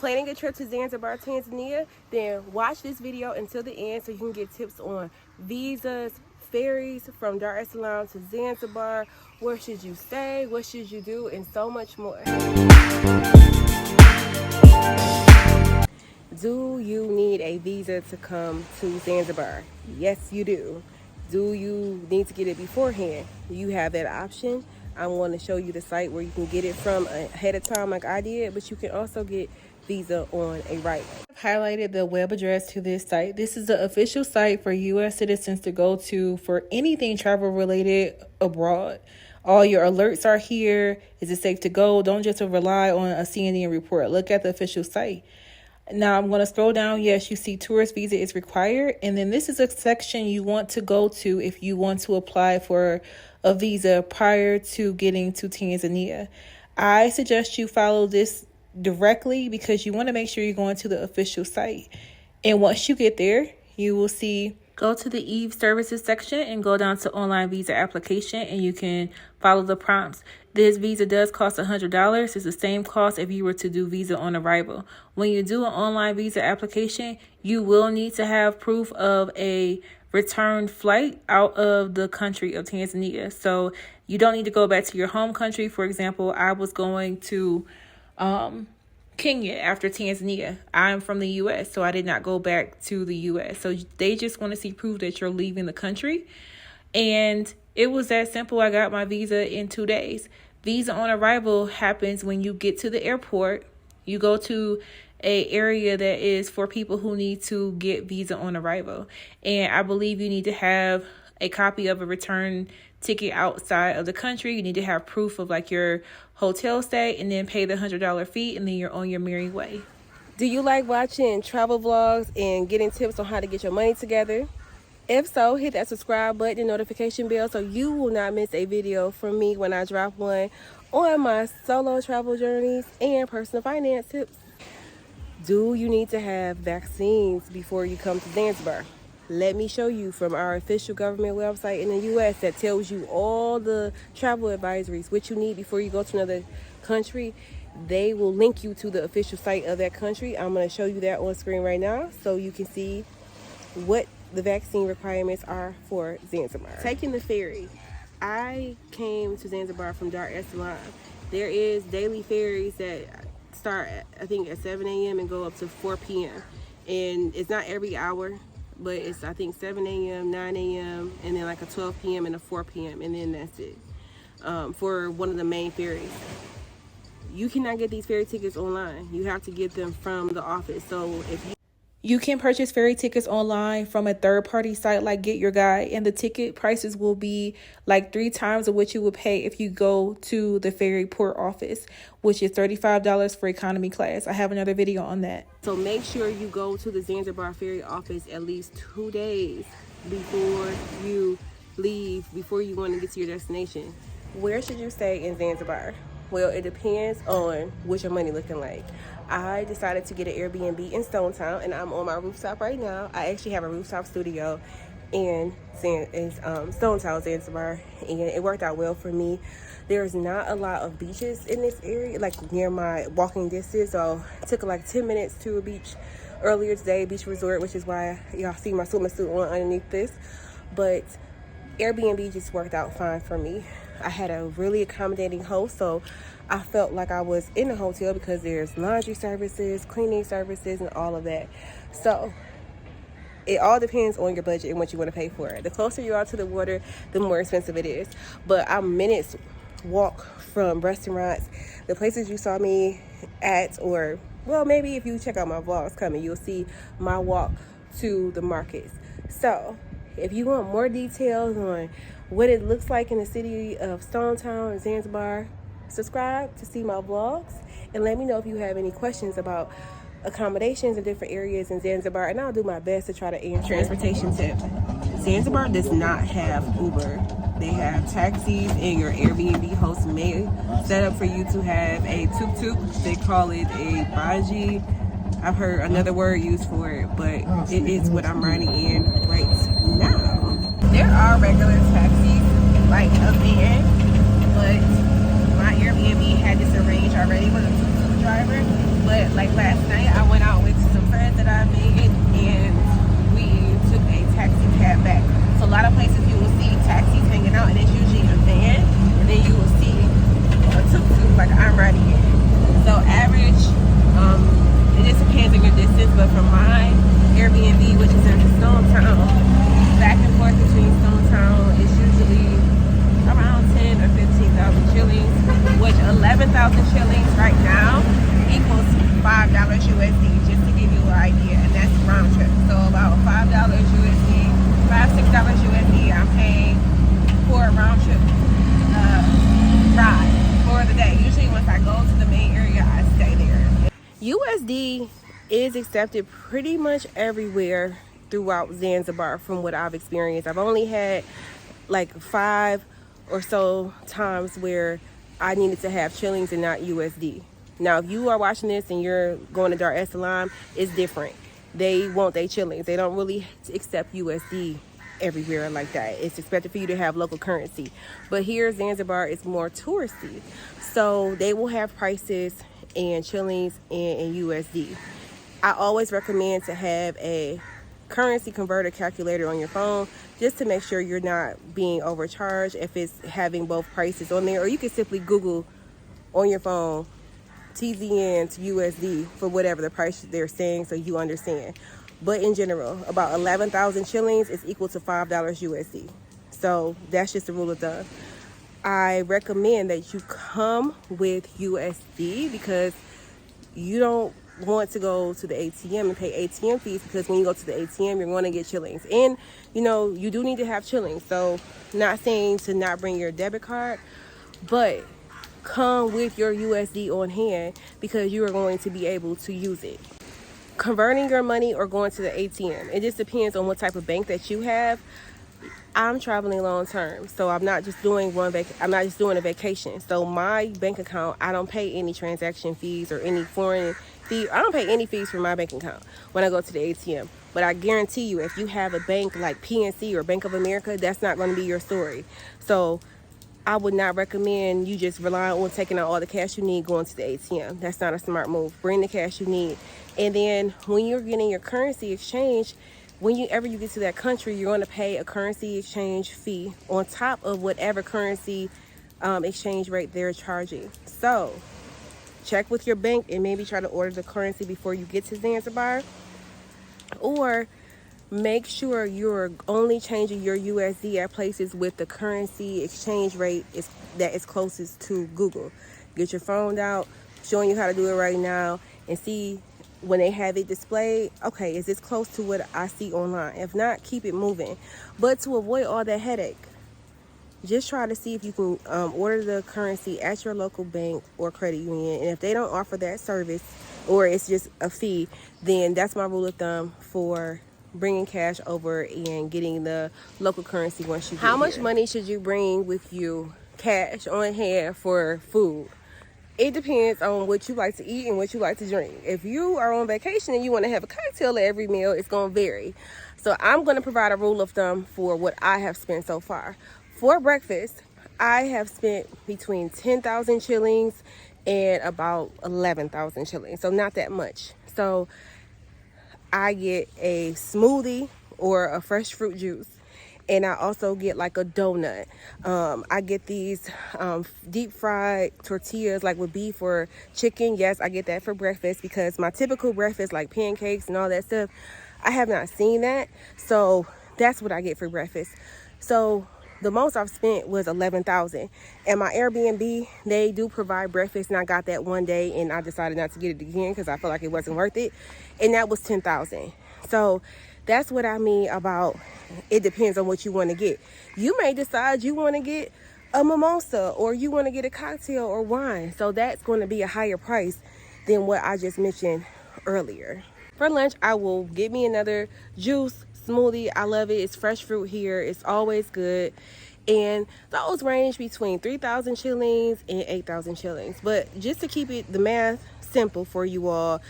planning a trip to Zanzibar, Tanzania, then watch this video until the end so you can get tips on visas, ferries from Dar es Salaam to Zanzibar, where should you stay, what should you do, and so much more. Do you need a visa to come to Zanzibar? Yes, you do. Do you need to get it beforehand? You have that option. I want to show you the site where you can get it from ahead of time like I did, but you can also get visa on arrival. I've highlighted the web address to this site. This is the official site for U.S. citizens to go to for anything travel related abroad. All your alerts are here. Is it safe to go? Don't just rely on a CNN report. Look at the official site. Now I'm going to scroll down. Yes, you see tourist visa is required. And then this is a section you want to go to if you want to apply for a visa prior to getting to Tanzania. I suggest you follow this directly because you want to make sure you're going to the official site. And once you get there, you will see, go to the Eve services section and go down to online visa application, and you can follow the prompts. This visa does cost $100. It's the same cost if you were to do visa on arrival. When you do an online visa application, you will need to have proof of a return flight out of the country of Tanzania. So you don't need to go back to your home country. For example, I was going to Kenya after Tanzania. I'm from the U.S., so I did not go back to the U.S. So they just want to see proof that you're leaving the country. And it was that simple. I got my visa in 2 days. Visa on arrival happens when you get to the airport. You go to a area that is for people who need to get visa on arrival. And I believe you need to have a copy of a return ticket outside of the country. You need to have proof of like your hotel stay, and then pay the $100 fee, and then you're on your merry way. Do you like watching travel vlogs and getting tips on how to get your money together? If so, hit that subscribe button and notification bell so you will not miss a video from me when I drop one on my solo travel journeys and personal finance tips. Do you need to have vaccines before you come to Zanzibar? Let me show you from our official government website in the U.S. that tells you all the travel advisories, what you need before you go to another country. They will link you to the official site of that country. I'm going to show you that on screen right now so you can see what the vaccine requirements are for Zanzibar. Taking the ferry. I came to Zanzibar from Dar es Salaam. There is daily ferries that start, I think, at 7 a.m. and go up to 4 p.m. And it's not every hour, but it's, I think, 7 a.m., 9 a.m., and then like a 12 p.m. and a 4 p.m., and then that's it for one of the main ferries. You cannot get these ferry tickets online. You have to get them from the office. So if you can purchase ferry tickets online from a third-party site like Get Your Guide, and the ticket prices will be like 3 times of what you would pay if you go to the ferry port office, which is $35 for economy class. I have another video on that. So make sure you go to the Zanzibar ferry office at least 2 days before you leave, before you want to get to your destination. Where should you stay in Zanzibar? Well, it depends on what your money looking like. I decided to get an Airbnb in Stone Town, and I'm on my rooftop right now. I actually have a rooftop studio in Stone Town, Zanzibar, and it worked out well for me. There's not a lot of beaches in this area, like near my walking distance, so it took like 10 minutes to a beach earlier today, beach resort, which is why y'all see my swimming suit on underneath this. But Airbnb just worked out fine for me. I had a really accommodating host, so I felt like I was in a hotel because there's laundry services, cleaning services, and all of that. So it all depends on your budget and what you want to pay for it. The closer you are to the water, the more expensive it is. But I'm minutes walk from restaurants, the places you saw me at, or, well, maybe if you check out my vlogs coming, you'll see my walk to the markets. So if you want more details on what it looks like in the city of Stone Town and Zanzibar, subscribe to see my vlogs, and let me know if you have any questions about accommodations in different areas in Zanzibar, and I'll do my best to try to answer. Transportation tip. Zanzibar does not have Uber. They have taxis, and your Airbnb host may set up for you to have a tuk-tuk. They call it a baji. I've heard another word used for it, but it is what I'm riding in right now. There are regular taxis like a van, but my Airbnb had this arranged already with a tuk-tuk driver, But like last night, I went out with some friends that I made, and we took a taxi cab back. So a lot of places you will see taxis hanging out, and it's usually a van, and then you will see a tuk-tuk like I'm riding in. So average, it just depends on your distance, but from my Airbnb, which is in Stone Town, back and forth between Stone Town is usually around 10 or 15,000 shillings, which 11,000 shillings right now equals $5 USD, just to give you an idea, and that's round trip. So about $5 USD, $5-6 USD I'm paying for a round trip ride for the day. Usually once I go to the main area, I stay there. USD is accepted pretty much everywhere throughout Zanzibar from what I've experienced. I've only had like 5 or so times where I needed to have shillings and not USD. Now, if you are watching this and you're going to Dar es Salaam, it's different. They want their shillings. They don't really accept USD everywhere like that. It's expected for you to have local currency. But here, Zanzibar is more touristy. So they will have prices in shillings and in USD. I always recommend to have a currency converter calculator on your phone just to make sure you're not being overcharged if it's having both prices on there. Or you can simply Google on your phone TZN to USD for whatever the price they're saying so you understand. But in general, about 11,000 shillings is equal to $5 USD. So that's just a rule of thumb. I recommend that you come with USD because you don't want to go to the ATM and pay ATM fees, because when you go to the ATM, you're going to get shillings. And, you know, you do need to have shillings. So not saying to not bring your debit card, but come with your USD on hand because you are going to be able to use it. Converting your money or going to the ATM, it just depends on what type of bank that you have. I'm traveling long term, so I'm not just doing a vacation. So my bank account, I don't pay any transaction fees or any foreign fee. I don't pay any fees for my bank account when I go to the ATM. But I guarantee you, if you have a bank like PNC or Bank of America, that's not going to be your story. So I would not recommend you just rely on taking out all the cash you need going to the ATM. That's not a smart move. Bring the cash you need. And then when you're getting your currency exchange, whenever you get to that country, you're going to pay a currency exchange fee on top of whatever currency exchange rate they're charging. So check with your bank and maybe try to order the currency before you get to Zanzibar. Or make sure you're only changing your USD at places with the currency exchange rate that is closest to Google. Get your phone out, showing you how to do it right now, and see when they have it displayed, okay, is this close to what I see online? If not, keep it moving. But to avoid all that headache, just try to see if you can order the currency at your local bank or credit union. And if they don't offer that service, or it's just a fee, then that's my rule of thumb for bringing cash over and getting the local currency once you get here. How much money should you bring with you cash on hand for food? It depends on what you like to eat and what you like to drink. If you are on vacation and you want to have a cocktail at every meal, it's going to vary. So I'm going to provide a rule of thumb for what I have spent so far. For breakfast, I have spent between 10,000 shillings and about 11,000 shillings. So not that much. So I get a smoothie or a fresh fruit juice. And I also get like a donut. I get these deep fried tortillas like with beef or chicken. Yes, I get that for breakfast because my typical breakfast like pancakes and all that stuff, I have not seen that. So that's what I get for breakfast. So the most I've spent was 11,000. And my Airbnb, they do provide breakfast, and I got that one day and I decided not to get it again because I felt like it wasn't worth it. And that was 10,000. So that's what I mean about it depends on what you want to get. You may decide you want to get a mimosa or you want to get a cocktail or wine. So that's going to be a higher price than what I just mentioned earlier. For lunch, I will get me another juice, smoothie. I love it. It's fresh fruit here. It's always good. And those range between 3,000 shillings and 8,000 shillings. But just to keep the math simple for you all,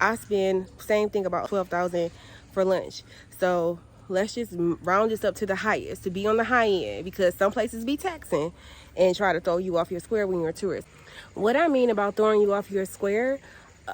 I spend same thing about 12,000 for lunch. So let's just round this up to the highest, to be on the high end, because some places be taxing and try to throw you off your square when you're a tourist. What I mean about throwing you off your square,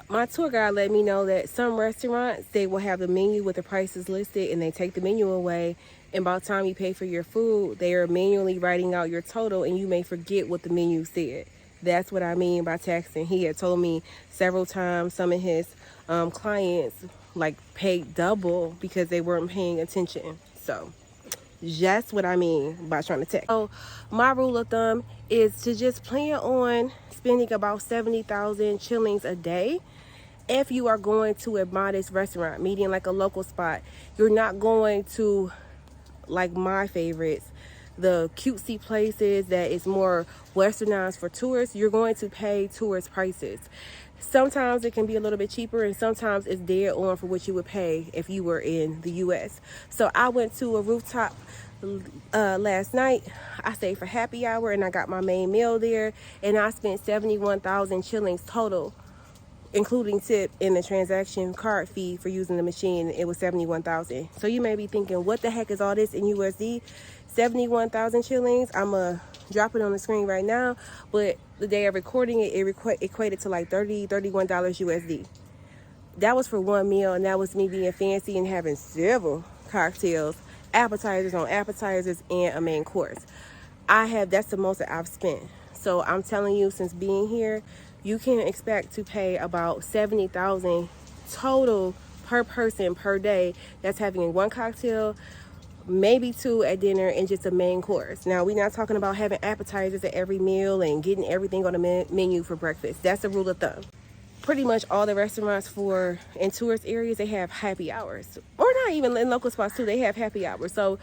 My tour guide let me know that some restaurants, they will have the menu with the prices listed and they take the menu away, and by the time you pay for your food, they are manually writing out your total and you may forget what the menu said. That's what I mean by taxing. He had told me several times some of his clients like paid double because they weren't paying attention. So that's what I mean by trying to tax. So my rule of thumb is to just plan on spending about 70,000 shillings a day. If you are going to a modest restaurant, meaning like a local spot, you're not going to, like my favorites, the cutesy places that is more westernized for tourists. You're going to pay tourist prices. Sometimes it can be a little bit cheaper and sometimes it's dead on for what you would pay if you were in the US. So I went to a rooftop last night. I stayed for happy hour and I got my main meal there, and I spent 71,000 shillings total, including tip and the transaction card fee for using the machine. It was 71,000. So you may be thinking, what the heck is all this in USD? 71,000 shillings. I'm gonna drop it on the screen right now, but the day of recording it, it equated to like $31 USD. That was for one meal, and that was me being fancy and having several cocktails, appetizers on appetizers, and a main course. That's the most that I've spent. So I'm telling you, since being here, you can expect to pay about 70,000 total per person per day. That's having one cocktail, maybe two at dinner, and just a main course. Now, we're not talking about having appetizers at every meal and getting everything on the menu for breakfast. That's the rule of thumb. Pretty much all the restaurants in tourist areas, they have happy hours, or not even in local spots too, they have happy hours. So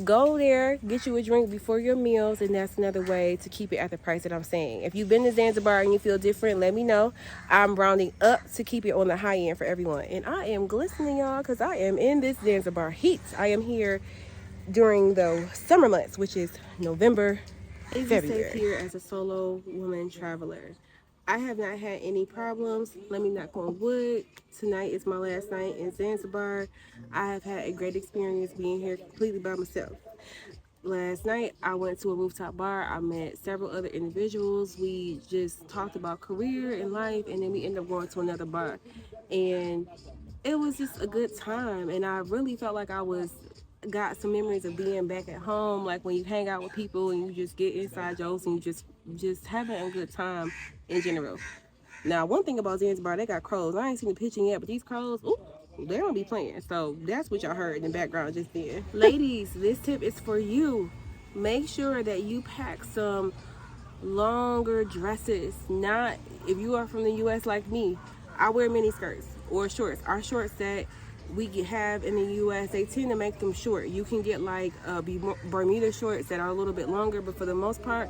go there, get you a drink before your meals, and that's another way to keep it at the price that I'm saying. If you've been to Zanzibar and you feel different, let me know. I'm rounding up to keep it on the high end for everyone. And I am glistening, y'all, because I am in this Zanzibar heat. I am here during the summer months, which is November, February. Safe here as a solo woman traveler. I have not had any problems. Let me knock on wood. Tonight is my last night in Zanzibar. I have had a great experience being here completely by myself. Last night, I went to a rooftop bar. I met several other individuals. We just talked about career and life, and then we ended up going to another bar. And it was just a good time, and I really felt like got some memories of being back at home, like when you hang out with people and you just get inside jokes and you just having a good time in general. Now, one thing about Zanzibar, they got crows. I ain't seen the picture yet, but these crows, ooh, they don't be playing. So that's what y'all heard in the background just then. Ladies, this tip is for you. Make sure that you pack some longer dresses. Not, if you are from the US like me, I wear mini skirts or shorts. Our shorts that we have in the US, they tend to make them short. You can get like Bermuda shorts that are a little bit longer, but for the most part,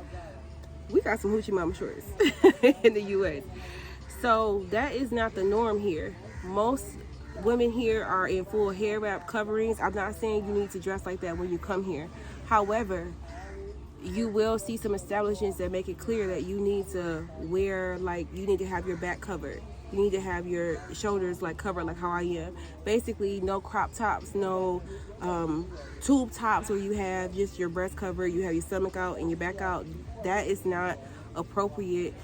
we got some hoochie mama shorts in the US. So that is not the norm here. Most women here are in full hair wrap coverings. I'm not saying you need to dress like that when you come here. However, you will see some establishments that make it clear that you need to wear, like, you need to have your back covered. You need to have your shoulders like covered like how I am. Basically, no crop tops, no tube tops where you have just your breast covered, you have your stomach out and your back out. That is not appropriate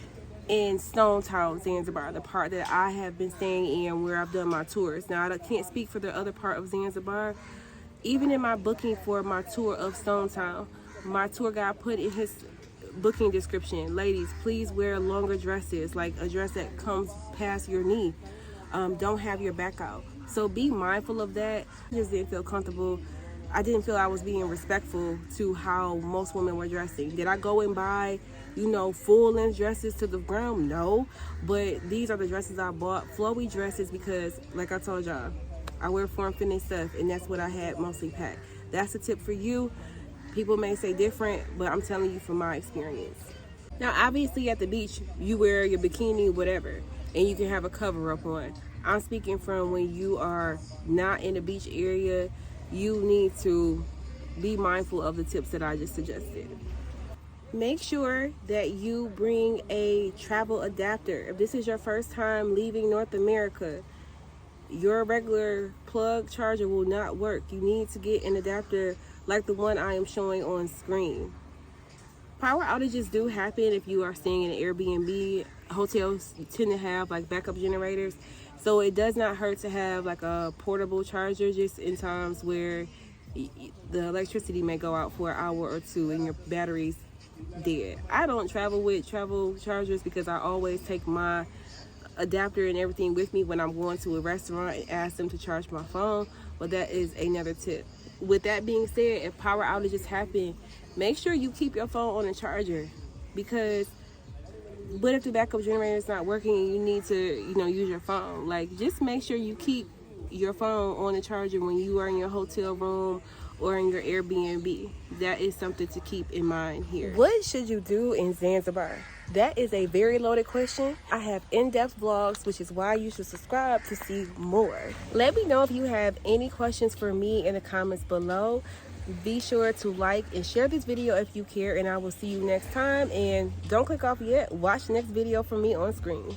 in Stone Town, Zanzibar, the part that I have been staying in where I've done my tours. Now, I can't speak for the other part of Zanzibar. Even in my booking for my tour of Stone Town, my tour guide put in his booking description, ladies, please wear longer dresses, like a dress that comes past your knee. Don't have your back out. So be mindful of that. I just didn't feel comfortable. I didn't feel I was being respectful to how most women were dressing. Did I go and buy, full length dresses to the ground? No, but these are the dresses I bought, flowy dresses, because like I told y'all, I wear form-fitting stuff, and that's what I had mostly packed. That's a tip for you. People may say different, but I'm telling you from my experience. Now, obviously at the beach, you wear your bikini, whatever, and you can have a cover up on. I'm speaking from when you are not in the beach area, you need to be mindful of the tips that I just suggested. Make sure that you bring a travel adapter. If this is your first time leaving North America, your regular plug charger will not work. You need to get an adapter like the one I am showing on screen. Power outages do happen if you are staying in an Airbnb. hotels tend to have like backup generators, so it does not hurt to have like a portable charger just in times where the electricity may go out for an hour or two and your battery's dead. I don't travel with travel chargers because I always take my adapter and everything with me when I'm going to a restaurant and ask them to charge my phone, but that is another tip. With that being said, if power outages happen, make sure you keep your phone on a charger, because what if the backup generator is not working and you need to, use your phone? Like, just make sure you keep your phone on the charger when you are in your hotel room or in your Airbnb. That is something to keep in mind here. What should you do in Zanzibar? That is a very loaded question. I have in-depth vlogs, which is why you should subscribe to see more. Let me know if you have any questions for me in the comments below. Be sure to like and share this video if you care, and I will see you next time. And don't click off yet. Watch the next video from me on screen.